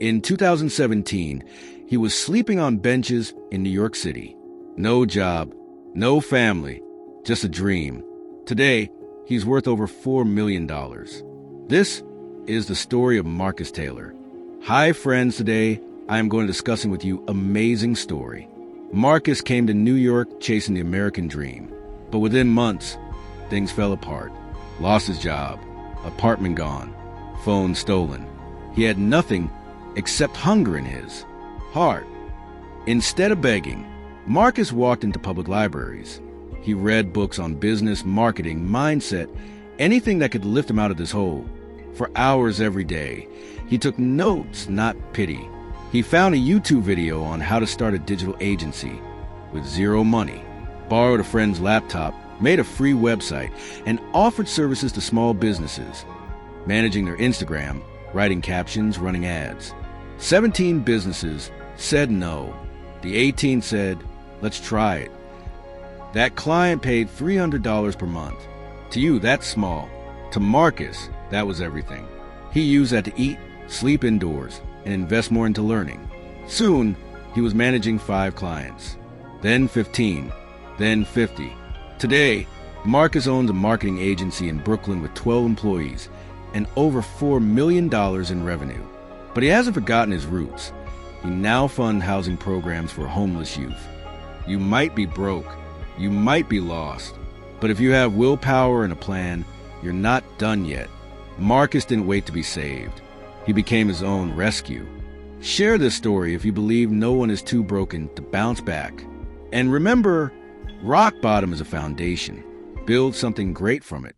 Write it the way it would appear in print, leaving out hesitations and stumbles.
In 2017, he was sleeping on benches in New York City. No job, no family, just a dream. Today, he's worth over $4 million. This is the story of Marcus Taylor. Hi friends, today I am going to discussing with you amazing story. Marcus came to New York chasing the American dream, but within months, things fell apart. Lost his job, apartment gone, phone stolen. He had nothing except hunger in his heart. Instead of begging, Marcus walked into public libraries. He read books on business, marketing, mindset, anything that could lift him out of this hole. For hours every day, he took notes, not pity. He found a YouTube video on how to start a digital agency with zero money, borrowed a friend's laptop, made a free website, and offered services to small businesses, managing their Instagram, writing captions, running ads. 17 businesses said no. The 18th said, let's try it. That client paid $300 per month. To you, that's small. To Marcus, that was everything. He used that to eat, sleep indoors, and invest more into learning. Soon, he was managing 5 clients, then 15, then 50. Today, Marcus owns a marketing agency in Brooklyn with 12 employees and over $4 million in revenue. But he hasn't forgotten his roots. He now funds housing programs for homeless youth. You might be broke, you might be lost, but if you have willpower and a plan, you're not done yet. Marcus didn't wait to be saved. He became his own rescue. Share this story if you believe no one is too broken to bounce back. And remember, rock bottom is a foundation. Build something great from it.